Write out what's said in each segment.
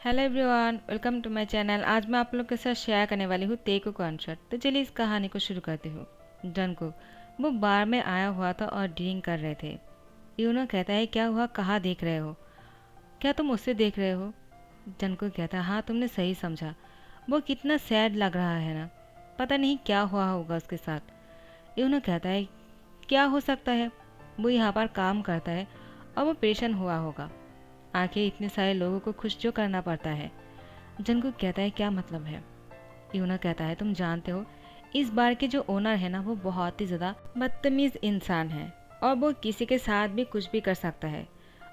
Hello everyone, welcome to my channel. आज मैं आप लोग के साथ शेयर करने वाली हूँ तेको कॉन्सर्ट। तो चलिए इस कहानी को शुरू करती हूँ। जंको वो बार में आया हुआ था और ड्रिंक कर रहे थे। यूनो कहता है, क्या हुआ, कहाँ देख रहे हो? क्या तुम उससे देख रहे हो? जंको कहता है, हाँ तुमने सही समझा। वो कितना सैड लग रहा है ना। पता नहीं क्या हुआ होगा उसके साथ। यूनो कहता है, क्या हो सकता है? वो यहाँ पर काम करता है और वो परेशान हुआ होगा। आखिर इतने सारे लोगों को खुश जो करना पड़ता है। जंगकुक कहता है, क्या मतलब है? यूना कहता है, तुम जानते हो इस बार के जो ओनर है ना, वो बहुत ही ज़्यादा बदतमीज़ इंसान है और वो किसी के साथ भी कुछ भी कर सकता है।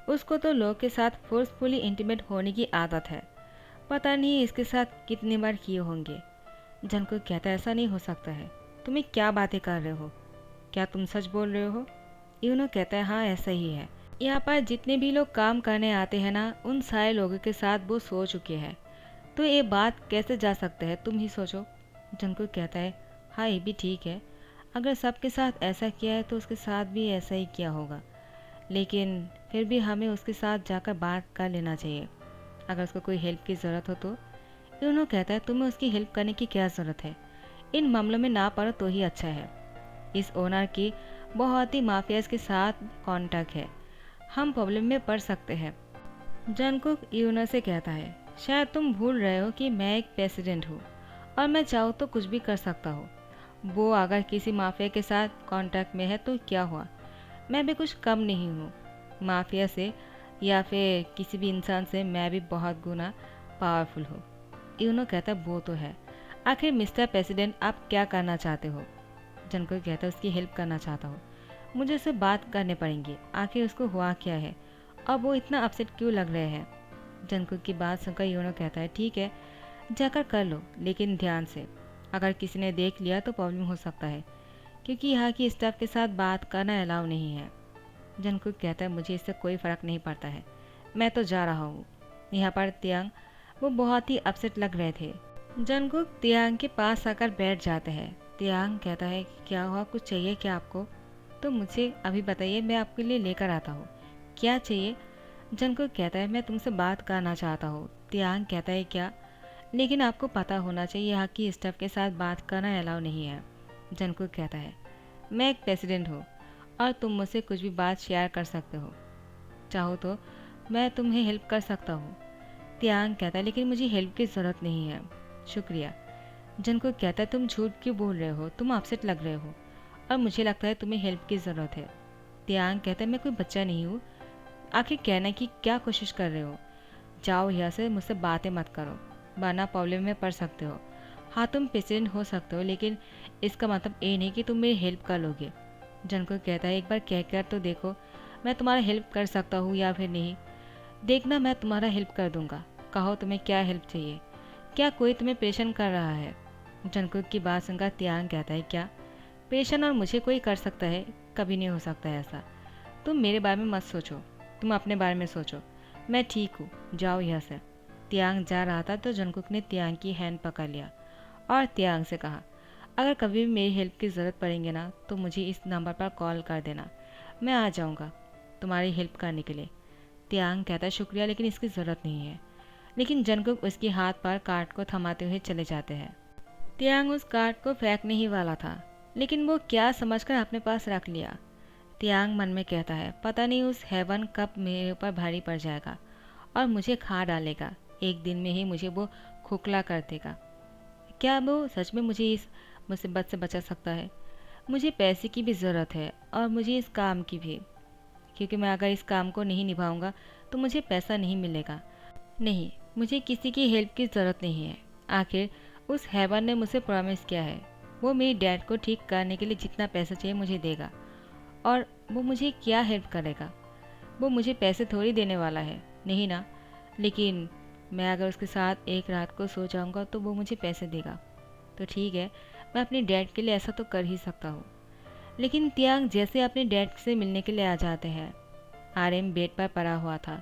उसको तो लोग के साथ फोर्सफुली इंटीमेट होने की आदत है। पता नहीं इसके साथ कितनी बार किए होंगे। जंगकुक कहता है, ऐसा नहीं हो सकता है। तुम्हें क्या बातें कर रहे हो? क्या तुम सच बोल रहे हो? यूनो कहता है, हाँ ऐसा ही है। यहाँ पर जितने भी लोग काम करने आते हैं ना, उन सारे लोगों के साथ वो सो चुके हैं। तो ये बात कैसे जा सकता है, तुम ही सोचो। जंकुक कहता है, हाँ ये भी ठीक है। अगर सबके साथ ऐसा किया है तो उसके साथ भी ऐसा ही किया होगा। लेकिन फिर भी हमें उसके साथ जाकर बात कर लेना चाहिए, अगर उसको कोई हेल्प की ज़रूरत हो तो। यूनो कहता है, तुम्हें उसकी हेल्प करने की क्या ज़रूरत है? इन मामलों में ना पड़ो तो ही अच्छा है। इस ओनर की बहुत ही माफियाज के साथ कांटेक्ट है। हम प्रॉब्लम में पड़ सकते हैं। जंकुक यूनो से कहता है, शायद तुम भूल रहे हो कि मैं एक प्रेसिडेंट हूँ और मैं चाहूँ तो कुछ भी कर सकता हूँ। वो अगर किसी माफिया के साथ कांटेक्ट में है तो क्या हुआ? मैं भी कुछ कम नहीं हूँ। माफिया से या फिर किसी भी इंसान से मैं भी बहुत गुना पावरफुल हूँ। यूनो कहता, वो तो है। आखिर मिस्टर प्रेसिडेंट आप क्या करना चाहते हो? जंकुक कहता, उसकी हेल्प करना चाहता हूँ। मुझे उससे बात करने पड़ेंगी, आखिर उसको हुआ क्या है और वो इतना अपसेट क्यों लग रहे हैं। जंकुक की बात सुनकर यूनो कहता है, ठीक है जाकर कर लो, लेकिन ध्यान से। अगर किसी ने देख लिया तो प्रॉब्लम हो सकता है, क्योंकि यहाँ की स्टाफ के साथ बात करना अलाउ नहीं है। जंकुक कहता है, मुझे इससे कोई फ़र्क नहीं पड़ता है, मैं तो जा रहा हूँ। यहाँ पर तियांग वो बहुत ही अपसेट लग रहे थे। जंकुक तियांग के पास आकर बैठ जाते हैं। तियांग कहता है, क्या हुआ, कुछ चाहिए क्या आपको? तो मुझे अभी बताइए, मैं आपके लिए लेकर आता हूँ। क्या चाहिए? जंकुक कहता है, मैं तुमसे बात करना चाहता हूँ। तियांग कहता है, क्या? लेकिन आपको पता होना चाहिए यहाँ की स्टाफ के साथ बात करना अलाउ नहीं है। जंकुक कहता है, मैं एक प्रेसिडेंट हूँ और तुम मुझसे कुछ भी बात शेयर कर सकते हो। चाहो तो मैं तुम्हें हेल्प कर सकता हूँ। तियांग कहता है, लेकिन मुझे हेल्प की ज़रूरत नहीं है, शुक्रिया। जंकुक कहता है, तुम झूठ क्यों बोल रहे हो? तुम अपसेट लग रहे हो और मुझे लगता है तुम्हें हेल्प की ज़रूरत है। तियांग कहता है, मैं कोई बच्चा नहीं हूँ। आखिर कहने की क्या कोशिश कर रहे हो? जाओ यहाँ से, मुझसे बातें मत करो, वरना प्रॉब्लम में पड़ सकते हो। हाँ तुम पेशेंट हो सकते हो, लेकिन इसका मतलब ये नहीं कि तुम मेरी हेल्प कर लोगे। जंकुक कहता है, एक बार कह कर तो देखो, मैं तुम्हारा हेल्प कर सकता हूँ या फिर नहीं। देखना, मैं तुम्हारा हेल्प कर दूंगा। कहो तुम्हें क्या हेल्प चाहिए? क्या कोई तुम्हें परेशान कर रहा है? जंकुक की बात सुनकर तियांग कहता है, क्या परेशान और मुझे कोई कर सकता है? कभी नहीं हो सकता है ऐसा। तुम मेरे बारे में मत सोचो, तुम अपने बारे में सोचो। मैं ठीक हूँ, जाओ यहाँ से। तियांग जा रहा था तो जंकुक ने तियांग की हैंड पकड़ लिया और तियांग से कहा, अगर कभी भी मेरी हेल्प की ज़रूरत पड़ेंगे ना तो मुझे इस नंबर पर कॉल कर देना, मैं आ जाऊँगा तुम्हारी हेल्प करने के लिए। तियांग कहता है, शुक्रिया, लेकिन इसकी ज़रूरत नहीं है। लेकिन जंकुक उसके हाथ पर कार्ड को थमाते हुए चले जाते हैं। तियांग उस कार्ड को फेंकने ही वाला था, लेकिन वो क्या समझकर अपने पास रख लिया। तियांग मन में कहता है, पता नहीं उस हेवन कब मेरे ऊपर भारी पड़ जाएगा और मुझे खा डालेगा। एक दिन में ही मुझे वो खोखला कर देगा। क्या वो सच में मुझे इस मुसीबत से बचा सकता है? मुझे पैसे की भी ज़रूरत है और मुझे इस काम की भी, क्योंकि मैं अगर इस काम को नहीं निभाऊंगा तो मुझे पैसा नहीं मिलेगा। नहीं, मुझे किसी की हेल्प की ज़रूरत नहीं है। आखिर उस हेवन ने मुझे प्रॉमिस किया है, वो मेरी डैड को ठीक करने के लिए जितना पैसा चाहिए मुझे देगा। और वो मुझे क्या हेल्प करेगा? वो मुझे पैसे थोड़ी देने वाला है, नहीं ना। लेकिन मैं अगर उसके साथ एक रात को सो जाऊंगा तो वो मुझे पैसे देगा। तो ठीक है, मैं अपने डैड के लिए ऐसा तो कर ही सकता हूँ। लेकिन तियांग जैसे अपने डैड से मिलने के लिए आ जाते हैं। आर्यन बेड पर पड़ा हुआ था।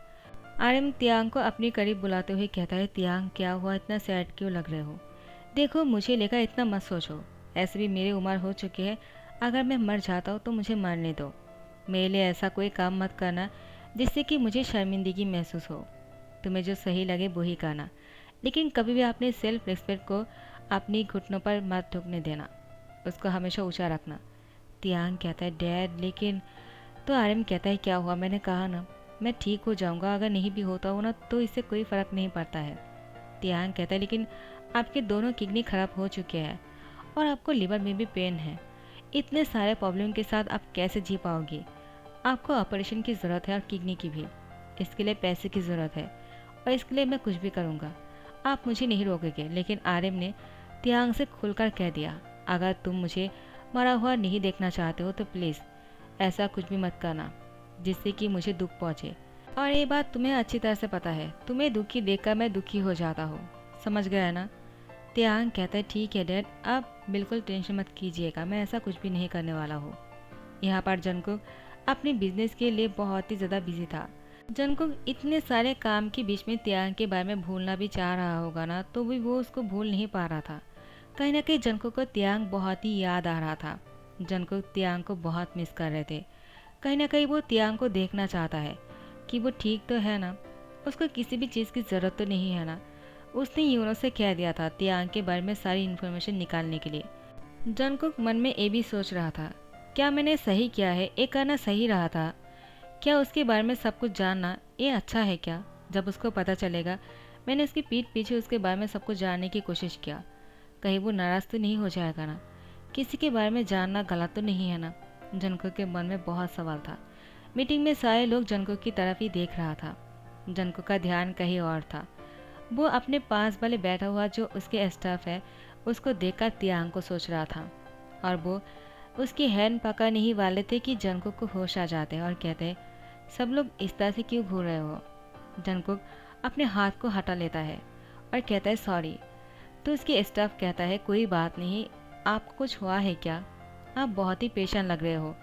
आर्यन तियांग को अपने करीब बुलाते हुए कहता है, तियांग क्या हुआ, इतना सैड क्यों लग रहे हो? देखो, मुझे लेकर इतना मत सोचो, ऐसे भी मेरी उम्र हो चुकी है। अगर मैं मर जाता हूँ तो मुझे मरने दो। मेरे लिए ऐसा कोई काम मत करना जिससे कि मुझे शर्मिंदगी महसूस हो। तुम्हें जो सही लगे वो ही करना, लेकिन कभी भी अपने सेल्फ रिस्पेक्ट को अपनी घुटनों पर मत ठुकने देना, उसको हमेशा ऊंचा रखना। तियांग कहता है डैड लेकिन, तो आर्यन कहता है क्या हुआ, मैंने कहा ना मैं ठीक हो जाऊंगा, अगर नहीं भी होता हो ना तो इससे कोई फ़र्क नहीं पड़ता है। तियांग कहता है लेकिन आपके दोनों किडनी खराब हो चुके हैं और आपको लिवर में भी पेन है, इतने सारे प्रॉब्लम के साथ आप कैसे जी पाओगे? आपको ऑपरेशन की ज़रूरत है और किडनी की भी, इसके लिए पैसे की ज़रूरत है और इसके लिए मैं कुछ भी करूँगा, आप मुझे नहीं रोकेंगे। लेकिन आर्यन ने तियांग से खुलकर कह दिया, अगर तुम मुझे मरा हुआ नहीं देखना चाहते हो तो प्लीज़ ऐसा कुछ भी मत करना जिससे कि मुझे दुख पहुँचे, और ये बात तुम्हें अच्छी तरह से पता है, तुम्हें दुखी देखकर मैं दुखी हो जाता हूँ, समझ गया है ना? तियांग कहता है ठीक है डैड, आप बिल्कुल टेंशन मत कीजिएगा, मैं ऐसा कुछ भी नहीं करने वाला हूँ। यहाँ पर जंगकुक अपने बिजनेस के लिए बहुत ही ज़्यादा बिजी था। जंगकुक इतने सारे काम के बीच में तियांग के बारे में भूलना भी चाह रहा होगा ना, तो भी वो उसको भूल नहीं पा रहा था। कहीं ना कहीं जंगकुक को तियांग बहुत ही याद आ रहा था। जंगकुक तियांग को बहुत मिस कर रहे थे। कहीं ना कहीं वो तियांग को देखना चाहता है कि वो ठीक तो है ना, उसको किसी भी चीज़ की ज़रूरत तो नहीं है ना। उसने यूनो से कह दिया था तियांग के बारे में सारी इन्फॉर्मेशन निकालने के लिए। जंगकुक मन में ये भी सोच रहा था, क्या मैंने सही किया है, ये करना सही रहा था? क्या उसके बारे में सब कुछ जानना ये अच्छा है क्या? जब उसको पता चलेगा मैंने उसकी पीठ पीछे उसके बारे में सब कुछ जानने की कोशिश किया, कहीं वो नाराज़ तो नहीं हो जाएगा ना? किसी के बारे में जानना गलत तो नहीं है ना? जंगकुक के मन में बहुत सवाल था। मीटिंग में सारे लोग जंगकुक की तरफ ही देख रहा था। जंगकुक का ध्यान कहीं और था। वो अपने पास वाले बैठा हुआ जो उसके स्टाफ है उसको देखकर तियांग को सोच रहा था, और वो उसकी हैंड पकड़ने ही वाले थे कि जंगकुक को होश आ जाते हैं और कहते हैं सब लोग इस तरह से क्यों घूर रहे हो? जंगकुक अपने हाथ को हटा लेता है और कहता है सॉरी। तो उसकी स्टाफ कहता है कोई बात नहीं, आपको कुछ हुआ है क्या? आप बहुत ही पेशेंट लग रहे हो।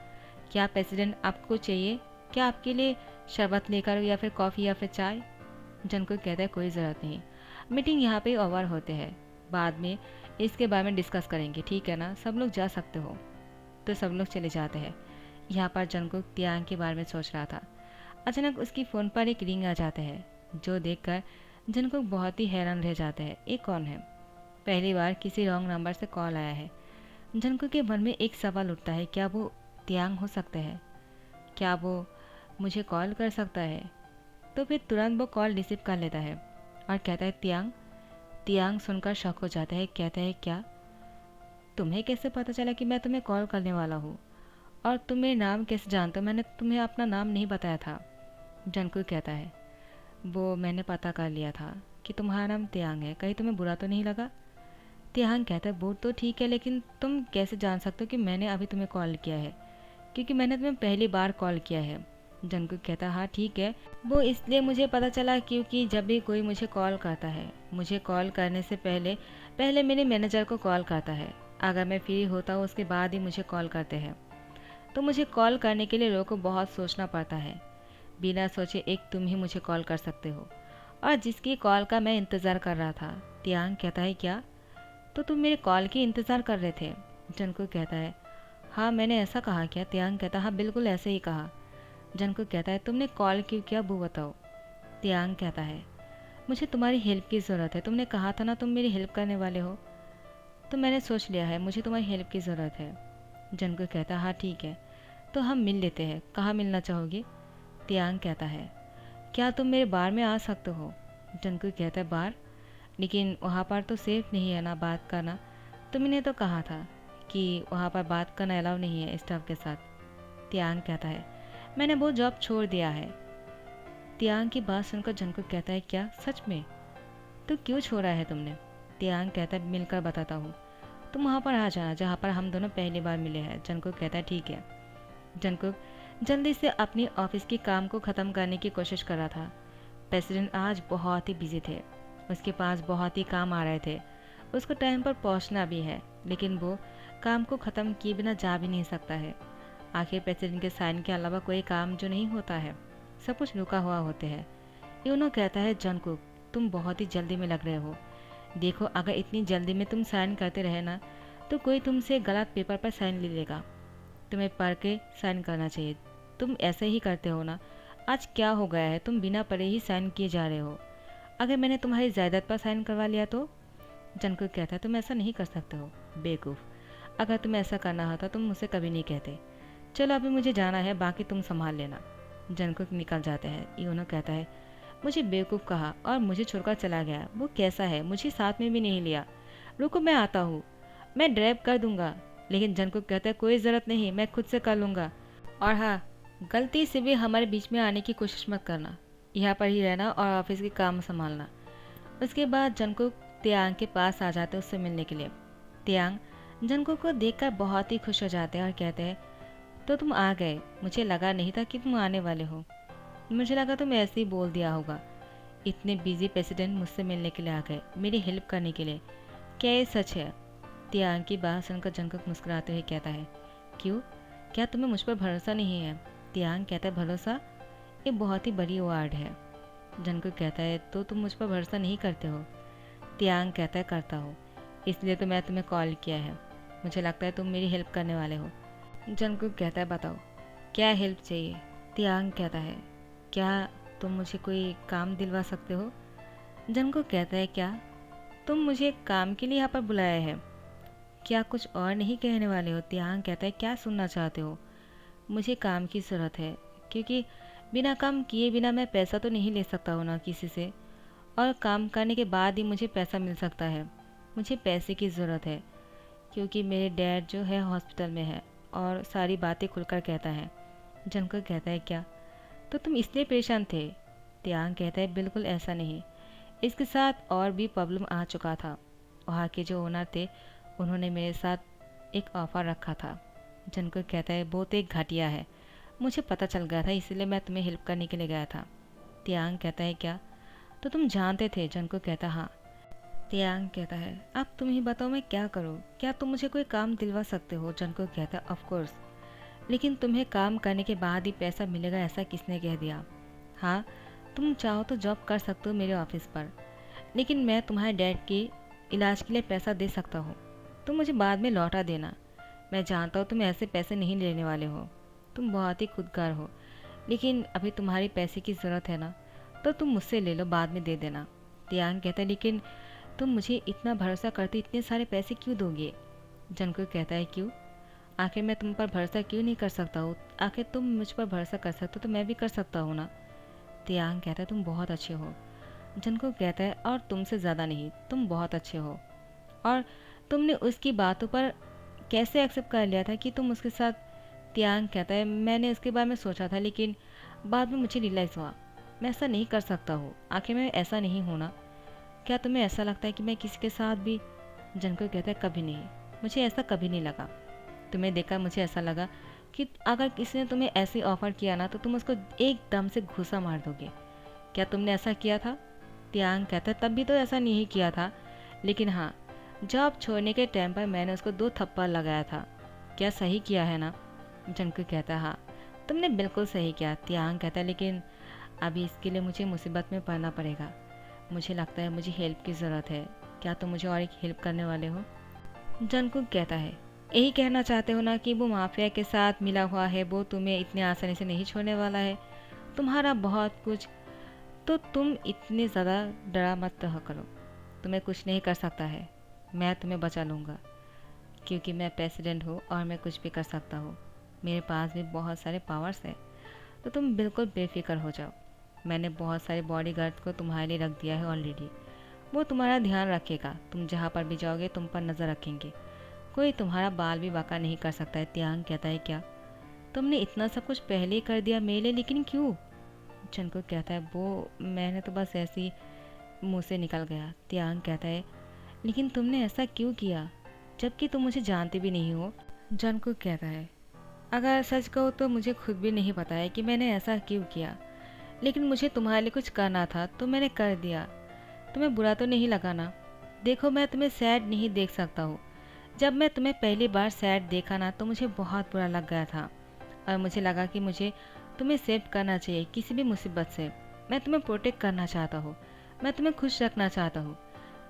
क्या प्रेसिडेंट आपको चाहिए? क्या आपके लिए शरबत लेकर या फिर कॉफ़ी या फिर चाय? जंगकुक कहता है कोई ज़रूरत नहीं, मीटिंग यहाँ पे ओवर होते हैं, बाद में इसके बारे में डिस्कस करेंगे, ठीक है ना? सब लोग जा सकते हो। तो सब लोग चले जाते हैं। यहाँ पर जंगकुक तियांग के बारे में सोच रहा था। अचानक उसकी फ़ोन पर एक रिंग आ जाते हैं, जो देखकर जंगकुक बहुत ही हैरान रह जाते हैं। ये कौन है? पहली बार किसी रॉन्ग नंबर से कॉल आया है। जंगकुक के मन में एक सवाल उठता है, क्या वो तियांग हो सकते हैं? क्या वो मुझे कॉल कर सकता है? तो फिर तुरंत वो कॉल रिसीव कर लेता है और कहता है तियांग। तियांग सुनकर शॉक हो जाता है, कहता है क्या? तुम्हें कैसे पता चला कि मैं तुम्हें कॉल करने वाला हूँ? और तुम मेरे नाम कैसे जानते हो? मैंने तुम्हें अपना नाम नहीं बताया था। जंगकुक कहता है वो मैंने पता कर लिया था कि तुम्हारा नाम तियांग है, कहीं तुम्हें बुरा तो नहीं लगा? तियांग कहता है वो तो ठीक है, लेकिन तुम कैसे जान सकते हो कि मैंने अभी तुम्हें कॉल किया है? क्योंकि मैंने तुम्हें पहली बार कॉल किया है। जंगकुक कहता है हाँ ठीक है, वो इसलिए मुझे पता चला क्योंकि जब भी कोई मुझे कॉल करता है, मुझे कॉल करने से पहले पहले मेरे मैनेजर को कॉल करता है। अगर मैं फ्री होता हूँ उसके बाद ही मुझे कॉल करते हैं, तो मुझे कॉल करने के लिए लोगों को बहुत सोचना पड़ता है। बिना सोचे एक तुम ही मुझे कॉल कर सकते हो, और जिसकी कॉल का मैं इंतज़ार कर रहा था। तियांग कहता है क्या? तो तुम मेरे कॉल की इंतज़ार कर रहे थे? जंगकुक कहता है हाँ मैंने ऐसा कहा क्या? तियांग कहता है हाँ बिल्कुल ऐसे ही कहा। जंगकुक कहता है तुमने कॉल क्यों किया वो बताओ। तियांग कहता है मुझे तुम्हारी हेल्प की ज़रूरत है, तुमने कहा था ना तुम मेरी हेल्प करने वाले हो, तो मैंने सोच लिया है मुझे तुम्हारी हेल्प की ज़रूरत है। जंगकुक कहता है हाँ ठीक है, तो हम मिल लेते हैं, कहाँ मिलना चाहोगे? तियांग कहता है क्या तुम मेरे बार में आ सकते हो? जंगकुक कहता है बार? लेकिन वहाँ पर तो सेफ नहीं है ना बात करना, तुमने तो कहा था कि वहाँ पर बात करना अलाउ नहीं है स्टाफ के साथ। तियांग कहता है मैंने वो जॉब छोड़ दिया है। तियांग की बात सुनकर जंगकुक कहता है क्या सच में? तो क्यों छोड़ा है तुमने? तियांग कहता है मिलकर बताता हूँ, तुम वहाँ पर आ जाना जहाँ पर हम दोनों पहली बार मिले हैं। जंगकुक कहता है ठीक है। जंगकुक जल्दी से अपनी ऑफिस के काम को ख़त्म करने की कोशिश कर रहा था। प्रेसिडेंट आज बहुत ही बिजी थे, उसके पास बहुत ही काम आ रहे थे, उसको टाइम पर पहुंचना भी है, लेकिन वो काम को ख़त्म किए बिना जा भी नहीं सकता है। आखिर प्रेसिडेंट के साइन के अलावा कोई काम जो नहीं होता है, सब कुछ रुका हुआ होते हैं। यूनो कहता है जंगकुक तुम बहुत ही जल्दी में लग रहे हो, देखो अगर इतनी जल्दी में तुम साइन करते रहे ना तो कोई तुमसे गलत पेपर पर साइन ले लेगा, तुम्हें पढ़ के साइन करना चाहिए। तुम ऐसे ही करते हो ना, आज क्या हो गया है, तुम बिना पढ़े ही साइन किए जा रहे हो। अगर मैंने तुम्हारी जायदाद पर साइन करवा लिया तो? जंगकुक कहता है तुम ऐसा नहीं कर सकते हो, बेवकूफ़। अगर तुम्हें ऐसा करना होता तुम मुझसे कभी नहीं कहते। चलो अभी मुझे जाना है, बाकी तुम संभाल लेना। जंगकुक निकल जाते हैं। यूनो कहता है मुझे बेवकूफ़ कहा और मुझे छोड़कर चला गया। वो कैसा है, मुझे साथ में भी नहीं लिया। रुको मैं आता हूँ, मैं ड्राइव कर दूंगा। लेकिन जंगकुक कहता है कोई ज़रूरत नहीं, मैं खुद से कर लूँगा। और हाँ, गलती से भी हमारे बीच में आने की कोशिश मत करना। यहाँ पर ही रहना और ऑफिस के काम संभालना। उसके बाद जंगकुक तियांग के पास आ जाते हैं उससे मिलने के लिए। तियांग जंगकुक को देखकर बहुत ही खुश हो जाते हैं और कहते हैं तो तुम आ गए, मुझे लगा नहीं था कि तुम आने वाले हो। मुझे लगा तुम ऐसे ही बोल दिया होगा। इतने बिजी प्रेसिडेंट मुझसे मिलने के लिए आ गए, मेरी हेल्प करने के लिए। क्या ये सच है? तियांग की बात सुनकर जंगकुक मुस्कुराते हुए कहता है क्यों, क्या तुम्हें मुझ पर भरोसा नहीं है? तियांग कहता है भरोसा, ये बहुत ही बड़ी वर्ड है। जंगकुक कहता है तो तुम मुझ पर भरोसा नहीं करते हो? तियांग कहता है करता हूँ, इसलिए तो मैं तुम्हें कॉल किया है। मुझे लगता है तुम मेरी हेल्प करने वाले हो। जंगकुक कहता है बताओ क्या हेल्प चाहिए? तियांग कहता है क्या तुम मुझे कोई काम दिलवा सकते हो? जंगकुक कहता है क्या तुम मुझे काम के लिए यहाँ पर बुलाया है? क्या कुछ और नहीं कहने वाले हो? तियांग कहता है क्या सुनना चाहते हो? मुझे काम की ज़रूरत है, क्योंकि बिना काम किए बिना मैं पैसा तो नहीं ले सकता हूँ ना किसी से, और काम करने के बाद ही मुझे पैसा मिल सकता है। मुझे पैसे की ज़रूरत है क्योंकि मेरे डैड जो है हॉस्पिटल में है और सारी बातें खुलकर कहता है। जंगकुक कहता है क्या तो तुम इसलिए परेशान थे? तियांग कहता है बिल्कुल ऐसा नहीं, इसके साथ और भी प्रॉब्लम आ चुका था। वहाँ के जो ओनर थे उन्होंने मेरे साथ एक ऑफ़र रखा था। जंगकुक कहता है बहुत एक घटिया है, मुझे पता चल गया था, इसीलिए मैं तुम्हें हेल्प करने के लिए गया था। तियांग कहता है क्या तो तुम जानते थे? जंगकुक कहता हाँ। तियांग कहता है अब तुम ही बताओ मैं क्या करूँ, क्या तुम मुझे कोई काम दिलवा सकते हो? जंगकुक कहता है ऑफ कोर्स, लेकिन तुम्हें काम करने के बाद ही पैसा मिलेगा ऐसा किसने कह दिया? हाँ, तुम चाहो तो जॉब कर सकते हो मेरे ऑफिस पर, लेकिन मैं तुम्हारे डैड के इलाज के लिए पैसा दे सकता हूँ, तुम मुझे बाद में लौटा देना। मैं जानता हूँ तुम ऐसे पैसे नहीं लेने वाले हो, तुम बहुत ही खुदगार हो, लेकिन अभी तुम्हारी पैसे की ज़रूरत है ना, तो तुम मुझसे ले लो, बाद में दे देना। तियांग कहता है लेकिन तुम मुझे इतना भरोसा करते इतने सारे पैसे क्यों दोगे? जंगकुक कहता है क्यों, आखिर मैं तुम पर भरोसा क्यों नहीं कर सकता हूँ? आखिर तुम मुझ पर भरोसा कर सकते हो तो मैं भी कर सकता हूँ ना। तियांग कहता है तुम बहुत अच्छे हो। जंगकुक कहता है और तुमसे ज़्यादा नहीं, तुम बहुत अच्छे हो। और तुमने उसकी बातों पर कैसे एक्सेप्ट कर लिया था कि तुम उसके साथ? तियांग कहता है मैंने इसके बारे में सोचा था, लेकिन बाद में मुझे रियलाइज़ हुआ मैं ऐसा नहीं कर सकता हूँ। आखिर मैं ऐसा नहीं हूँ ना। क्या तुम्हें ऐसा लगता है कि मैं किसी के साथ भी? जंगकुक कहता है कभी नहीं, मुझे ऐसा कभी नहीं लगा। तुम्हें देखकर मुझे ऐसा लगा कि अगर किसी ने तुम्हें ऐसी ऑफ़र किया ना तो तुम उसको एकदम से घूसा मार दोगे। क्या तुमने ऐसा किया था? तियांग कहता है तब भी तो ऐसा नहीं किया था, लेकिन हाँ, जॉब छोड़ने के टाइम पर मैंने उसको 2 थप्पड़ लगाया था। क्या सही किया है ना? जंगकुक कहता है हाँ, तुमने बिल्कुल सही किया। तियांग कहता है लेकिन अभी इसके लिए मुझे मुसीबत में पड़ना पड़ेगा। मुझे लगता है मुझे हेल्प की ज़रूरत है। क्या तुम मुझे और एक हेल्प करने वाले हो? जंगकुक कहता है यही कहना चाहते हो ना कि वो माफिया के साथ मिला हुआ है, वो तुम्हें इतने आसानी से नहीं छोड़ने वाला है, तुम्हारा बहुत कुछ, तो तुम इतने ज़्यादा डरा मत रहा करो। तुम्हें कुछ नहीं कर सकता है, मैं तुम्हें बचा लूँगा, क्योंकि मैं प्रेसिडेंट हूँ और मैं कुछ भी कर सकता हूँ। मेरे पास भी बहुत सारे पावर्स हैं, तो तुम बिल्कुल बेफिक्र हो जाओ। मैंने बहुत सारे बॉडीगार्ड्स को तुम्हारे लिए रख दिया है ऑलरेडी, वो तुम्हारा ध्यान रखेगा, तुम जहाँ पर भी जाओगे तुम पर नज़र रखेंगे, कोई तुम्हारा बाल भी बाका नहीं कर सकता है। तियांग कहता है क्या तुमने इतना सब कुछ पहले ही कर दिया मेरे लिए, लेकिन क्यों? जंगकुक कहता है वो मैंने तो बस ऐसे ही मुँह से निकल गया। तियांग कहता है लेकिन तुमने ऐसा क्यों किया जबकि तुम मुझे जानते भी नहीं हो? जंगकुक कहता है अगर सच कहूँ तो मुझे खुद भी नहीं पता है कि मैंने ऐसा क्यों किया, लेकिन मुझे तुम्हारे लिए कुछ करना था तो मैंने कर दिया। तुम्हें बुरा तो नहीं लगा ना? देखो मैं तुम्हें सैड नहीं देख सकता हूँ। जब मैं तुम्हें पहली बार सैड देखा ना तो मुझे बहुत बुरा लग गया था, और मुझे लगा कि मुझे तुम्हें सेव करना चाहिए किसी भी मुसीबत से। मैं तुम्हें प्रोटेक्ट करना चाहता हूँ, मैं तुम्हें खुश रखना चाहता हूँ,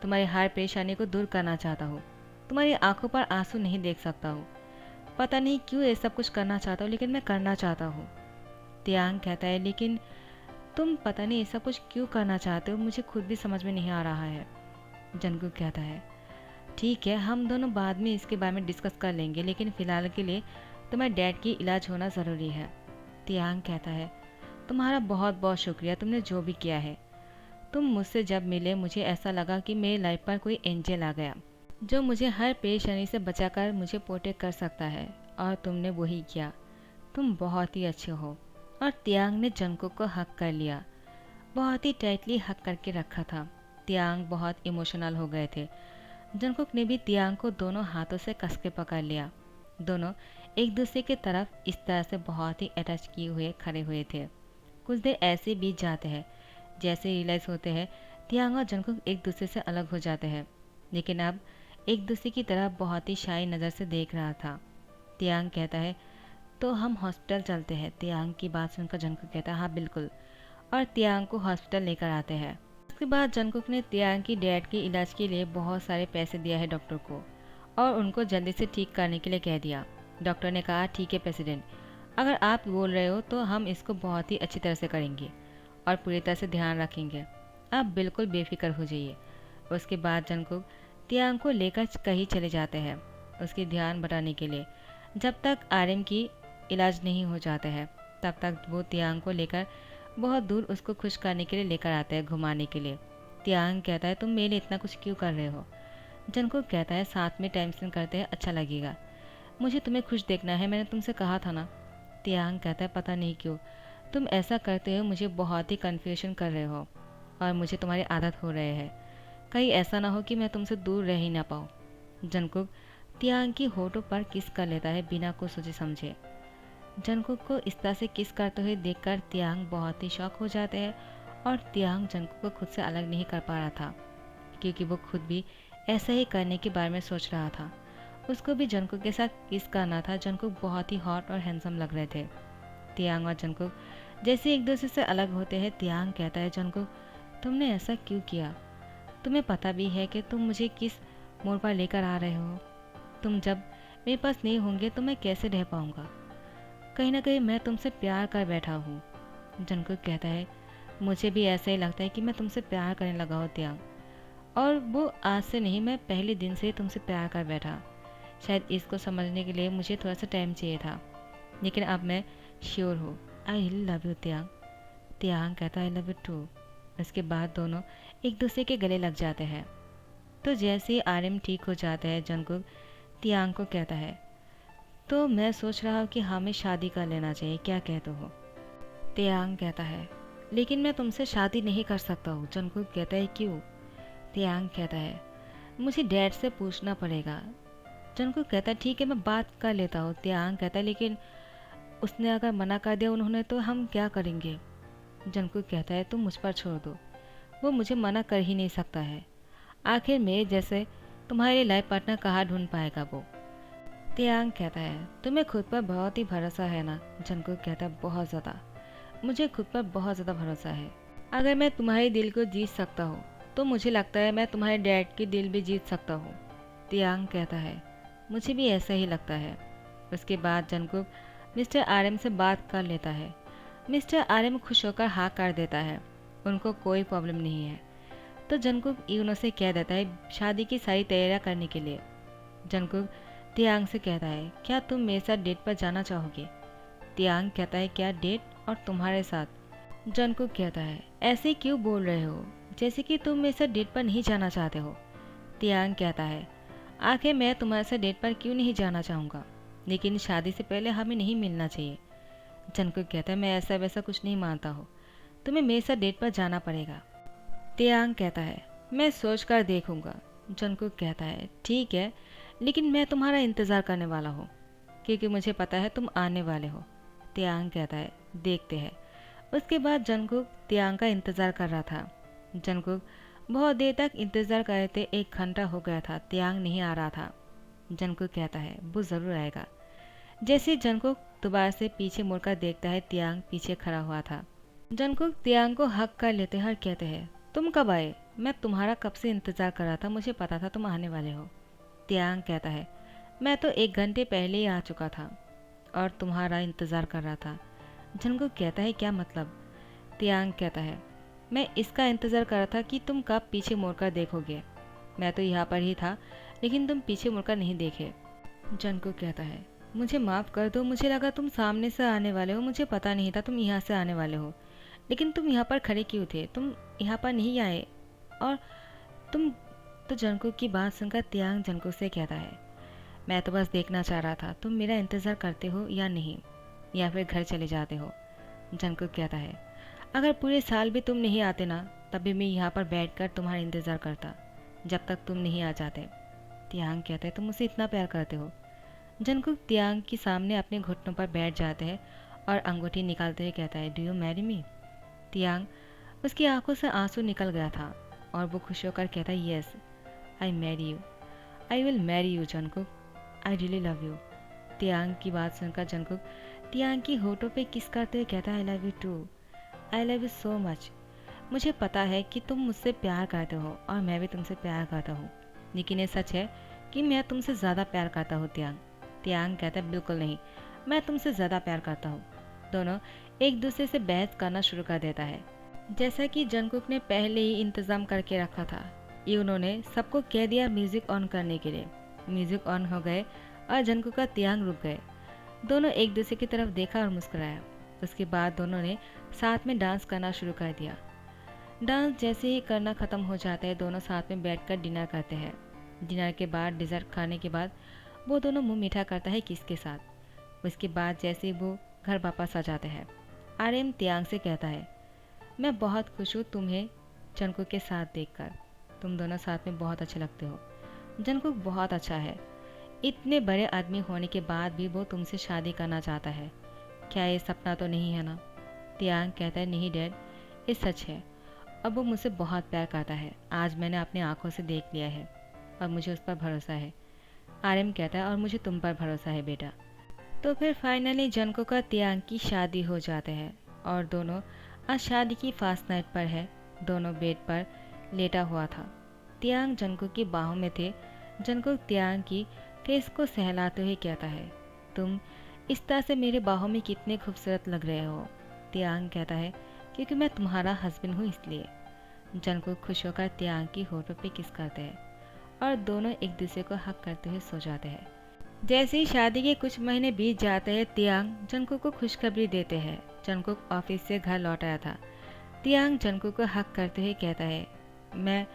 तुम्हारी हर परेशानी को दूर करना चाहता हूँ। तुम्हारी आंखों पर आंसू नहीं देख सकता हूँ। पता नहीं क्यों ये सब कुछ करना चाहता हूँ, लेकिन मैं करना चाहता हूँ। तियांग कहता है लेकिन तुम पता नहीं ऐसा कुछ क्यों करना चाहते हो, मुझे खुद भी समझ में नहीं आ रहा है। जंगकुक कहता है ठीक है, हम दोनों बाद में इसके बारे में डिस्कस कर लेंगे, लेकिन फ़िलहाल के लिए तुम्हारे डैड की इलाज होना ज़रूरी है। तियांग कहता है तुम्हारा बहुत बहुत शुक्रिया, तुमने जो भी किया है। तुम मुझसे जब मिले मुझे ऐसा लगा कि मेरी लाइफ पर कोई एंजल आ गया जो मुझे हर परेशानी से बचाकर मुझे प्रोटेक्ट कर सकता है, और तुमने वही किया। तुम बहुत ही अच्छे हो। और तियांग ने जंगकुक को हक कर लिया, बहुत ही टाइटली हक करके रखा था। तियांग बहुत इमोशनल हो गए थे। जंगकुक ने भी तियांग को दोनों हाथों से कस के पकड़ लिया। दोनों एक दूसरे की तरफ इस तरह से बहुत ही अटैच किए हुए खड़े हुए थे। कुछ देर ऐसे बीत जाते हैं, जैसे रियलाइज़ होते हैं तियांग और जंगकुक एक दूसरे से अलग हो जाते हैं, लेकिन अब एक दूसरे की तरफ बहुत ही शाई नज़र से देख रहा था। तियांग कहता है तो हम हॉस्पिटल चलते हैं। तियांग की बात सुनकर जंगकुक कहता है हाँ बिल्कुल, और तियांग को हॉस्पिटल लेकर आते हैं। उसके बाद जंगकुक ने तियांग की डैड के इलाज के लिए बहुत सारे पैसे दिया है डॉक्टर को, और उनको जल्दी से ठीक करने के लिए कह दिया। डॉक्टर ने कहा ठीक है प्रेसिडेंट, अगर आप बोल रहे हो तो हम इसको बहुत ही अच्छी तरह से करेंगे और पूरी तरह से ध्यान रखेंगे। आप बिल्कुल बेफिक्र हो जाइए। उसके बाद जंगकुक तियांग को लेकर कहीं चले जाते हैं उसकी ध्यान बटाने के लिए। जब तक आर्यन की इलाज नहीं हो जाता है तब तक वो तियांग को लेकर बहुत दूर उसको खुश करने के लिए लेकर आते हैं, घुमाने के लिए। तियांग कहता है तुम मेरे लिए इतना कुछ क्यों कर रहे हो। जंगकुक कहता है साथ में टाइम स्पेंड करते हैं, अच्छा लगेगा। मुझे तुम्हें खुश देखना है, मैंने तुमसे कहा था ना। तियांग कहता है पता नहीं क्यों तुम ऐसा करते हो, मुझे बहुत ही कन्फ्यूजन कर रहे हो और मुझे तुम्हारी आदत हो रहे है। कहीं ऐसा ना हो कि मैं तुमसे दूर रह ही ना पाऊँ। जंगकुक तियांग की होठों पर किस कर लेता है बिना कुछ सोचे समझे। जंगकुक को इस तरह से किस करते हुए देखकर तियांग बहुत ही शॉक हो जाते हैं, और तियांग जंगकुक को खुद से अलग नहीं कर पा रहा था, क्योंकि वो खुद भी ऐसा ही करने के बारे में सोच रहा था। उसको भी जंगकुक के साथ किस करना था। जंगकुक बहुत ही हॉट और हैंडसम लग रहे थे। तियांग और जंगकुक जैसे एक दूसरे से अलग होते हैं, तियांग कहता है जंगकुक तुमने ऐसा क्यों किया। तुम्हें पता भी है कि तुम मुझे किस मोड़ पर लेकर आ रहे हो। तुम जब मेरे पास नहीं होंगे तो मैं कैसे रह पाऊँगा। कहीं ना कहीं मैं तुमसे प्यार कर बैठा हूँ। जंगकुक कहता है मुझे भी ऐसा ही लगता है कि मैं तुमसे प्यार करने लगा हूँ तियांग, और वो आज से नहीं, मैं पहले दिन से ही तुमसे प्यार कर बैठा। शायद इसको समझने के लिए मुझे थोड़ा सा टाइम चाहिए था, लेकिन अब मैं श्योर हूँ। आई लव यू तियांग। तियांग कहता है आई लव यू टू। उसके बाद दोनों एक दूसरे के गले लग जाते हैं। तो जैसे ही आर्यन ठीक हो जाता है जंगकुक तियांग को कहता है तो मैं सोच रहा हूँ कि हमें शादी कर लेना चाहिए, क्या कहते हो। तियांग कहता है लेकिन मैं तुमसे शादी नहीं कर सकता हूँ। जंगकुक कहता है क्यों। तियांग कहता है मुझे डैड से पूछना पड़ेगा। जंगकुक कहता है ठीक है मैं बात कर लेता हूँ। तियांग कहता है लेकिन उसने अगर मना कर दिया उन्होंने तो हम क्या करेंगे। जंगकुक कहता है तुम मुझ पर छोड़ दो, वो मुझे मना कर ही नहीं सकता है। आखिर मेरे जैसे तुम्हारे लाइफ पार्टनर कहाँ ढूंढ पाएगा वो। तियांग कहता है तुम्हें खुद पर बहुत ही भरोसा है ना। जंगकुक कहता है बहुत ज़्यादा, मुझे खुद पर बहुत ज़्यादा भरोसा है। अगर मैं तुम्हारे दिल को जीत सकता हूँ तो मुझे लगता है मैं तुम्हारे डैड की दिल भी जीत सकता हूँ। तियांग कहता है मुझे भी ऐसा ही लगता है। उसके बाद जंगकुक मिस्टर आर्यन से बात कर लेता है। मिस्टर आर्यन खुश होकर हाँ कर देता है, उनको कोई प्रॉब्लम नहीं है। तो जंगकुक यूनो से कह देता है शादी की सारी तैयारियां करने के लिए। जंगकुक तियांग से कहता है क्या तुम मेरे साथ डेट पर जाना चाहोगे। तियांग कहता है क्या डेट, और तुम्हारे साथ। जंगकुक कहता है ऐसे क्यों बोल रहे हो, जैसे कि तुम मेरे साथ डेट पर नहीं जाना चाहते हो। तियांग कहता है आखिर मैं तुम्हारे साथ डेट पर क्यों नहीं जाना चाहूँगा, लेकिन शादी से पहले हमें नहीं मिलना चाहिए। जंगकुक कहता है मैं ऐसा वैसा कुछ नहीं मानता हूँ, तुम्हें मेरे साथ डेट पर जाना पड़ेगा। तियांग कहता है मैं सोच कर देखूँगा। जंगकुक कहता है ठीक है, लेकिन मैं तुम्हारा इंतज़ार करने वाला हूँ, क्योंकि मुझे पता है तुम आने वाले हो। तियांग कहता है देखते हैं। उसके बाद जंगकुक तियांग का इंतज़ार कर रहा था। जंगकुक बहुत देर तक इंतज़ार कर रहे थे, 1 घंटा हो गया था, तियांग नहीं आ रहा था। जंगकुक कहता है वो ज़रूर आएगा। जैसे जंगकुक दोबारा से पीछे मुड़कर देखता है, तियांग पीछे खड़ा हुआ था। जंगकुक तियांग को हक कर लेते हैं और कहते हैं तुम कब आए, मैं तुम्हारा कब से इंतज़ार कर रहा था, मुझे पता था तुम आने वाले हो। तियांग कहता है मैं तो 1 घंटे पहले ही आ चुका था और तुम्हारा इंतज़ार कर रहा था। जंगकुक कहता है क्या मतलब। तियांग कहता है, मैं इसका इंतज़ार कर रहा था कि तुम कब पीछे मुड़कर देखोगे। मैं तो यहाँ पर ही था, लेकिन तुम पीछे मुड़कर नहीं देखे। जंगकुक कहता है, मुझे माफ़ कर दो, मुझे लगा तुम सामने से आने वाले हो, मुझे पता नहीं था तुम यहाँ से आने वाले हो। लेकिन तुम यहाँ पर खड़े क्यों थे, तुम यहाँ पर नहीं आए। और तुम तो जंगकुक की बात सुनकर तियांग जंगकुक से कहता है, मैं तो बस देखना चाह रहा था तुम मेरा इंतज़ार करते हो या नहीं, या फिर घर चले जाते हो। जंगकुक कहता है, अगर पूरे साल भी तुम नहीं आते ना, तब भी मैं यहाँ पर बैठकर तुम्हारा इंतज़ार करता, जब तक तुम नहीं आ जाते। तियांग कहता है, तुम मुझसे इतना प्यार करते हो। जंगकुक तियांग के सामने अपने घुटनों पर बैठ जाते हैं और अंगूठी निकालते हुए कहता है, डू यू मैरी मी। तियांग, उसकी आंखों से आंसू निकल गया था और वो खुश होकर कहता है, yes I marry you, I will marry you Jungkook, I really love you. तियांग की बात सुनकर जंगकुक तियांग की होठों पे किस करते हुए कहता है, I love you too, I love you so much. मुझे पता है कि तुम मुझसे प्यार करते हो और मैं भी तुमसे प्यार करता हूँ, लेकिन ये सच है कि मैं तुमसे ज़्यादा प्यार करता हूँ तियांग। तियांग कहता है, बिल्कुल नहीं, मैं तुमसे ज़्यादा प्यार करता हूँ। दोनों एक दूसरे से बहस करना शुरू कर देता है। जैसा कि जंगकुक ने पहले ही इंतज़ाम करके रखा था, ये उन्होंने सबको कह दिया म्यूज़िक ऑन करने के लिए। म्यूज़िक ऑन हो गए और जंगकुक का तियांग रुक गए। दोनों एक दूसरे की तरफ देखा और मुस्कुराया। उसके बाद दोनों ने साथ में डांस करना शुरू कर दिया। डांस जैसे ही करना ख़त्म हो जाता है, दोनों साथ में बैठकर डिनर करते हैं। डिनर के बाद डिज़र्ट खाने के बाद वो दोनों मुंह मीठा करता है किस के साथ। उसके बाद जैसे ही वो घर वापस आ जाते हैं, आर्यन तियांग से कहता है, मैं बहुत खुश हूँ तुम्हें जंगकुक के साथ देखकर, तुम दोनों साथ में बहुत अच्छे लगते हो। जंगकुक बहुत अच्छा है, इतने बड़े आदमी होने के बाद भी वो तुमसे शादी करना चाहता है। क्या ये सपना तो नहीं है ना। तियांग कहता है, नहीं डैड, ये सच है। अब वो मुझसे बहुत प्यार करता है, आज मैंने अपनी आंखों से देख लिया है और मुझे उस पर भरोसा है। आर्यन कहता है, और मुझे तुम पर भरोसा है बेटा। तो फिर फाइनली जंगकुक और तियांग की शादी हो जाते हैं और दोनों आज शादी की फास्ट नाइट पर है। दोनों बेड पर लेटा हुआ था। तियांग जंगकुक की बाहों में थे। जंगकुक तियांग की फेस को सहलाते हुए कहता है, तुम इस तरह से मेरे बाहों में कितने खूबसूरत लग रहे हो। तियांग कहता है, क्योंकि मैं तुम्हारा हस्बैंड हूँ इसलिए। जंगकुक खुश होकर तियांग की होठों पे किस करते हैं और दोनों एक दूसरे को हक करते हुए सो जाते हैं। जैसे ही शादी के कुछ महीने बीत जाते हैं, तियांग जंगकुक को खुशखबरी देते हैं। जंगकुक ऑफिस से घर लौट आया था। तियांग जंगकुक को हक करते हुए कहता है, मैं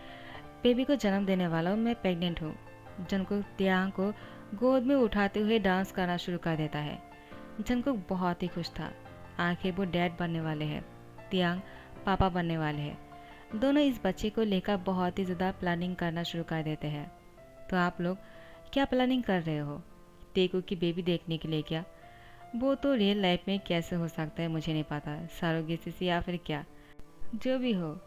बेबी को जन्म देने वाला हूँ, मैं प्रेग्नेंट हूँ। जंगकुक तियांग को गोद में उठाते हुए डांस करना शुरू कर देता है। जंगकुक बहुत ही खुश था, आखिर वो डैड बनने वाले हैं, तियांग पापा बनने वाले हैं। दोनों इस बच्चे को लेकर बहुत ही ज़्यादा प्लानिंग करना शुरू कर देते हैं। तो आप लोग क्या प्लानिंग कर रहे हो? तेकू की बेबी देखने के लिए क्या? वो तो रियल लाइफ में कैसे हो सकता है मुझे नहीं पता, सरोगेसी से या फिर क्या, जो भी हो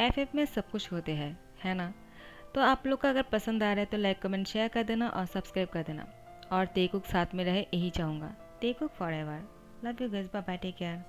एफएफ में सब कुछ होते हैं, है ना। तो आप लोग का अगर पसंद आ रहा है तो लाइक कमेंट शेयर कर देना और सब्सक्राइब कर देना। और तेकुक साथ में रहे यही चाहूँगा। Taekook forever. Love you guys, bye bye, take care.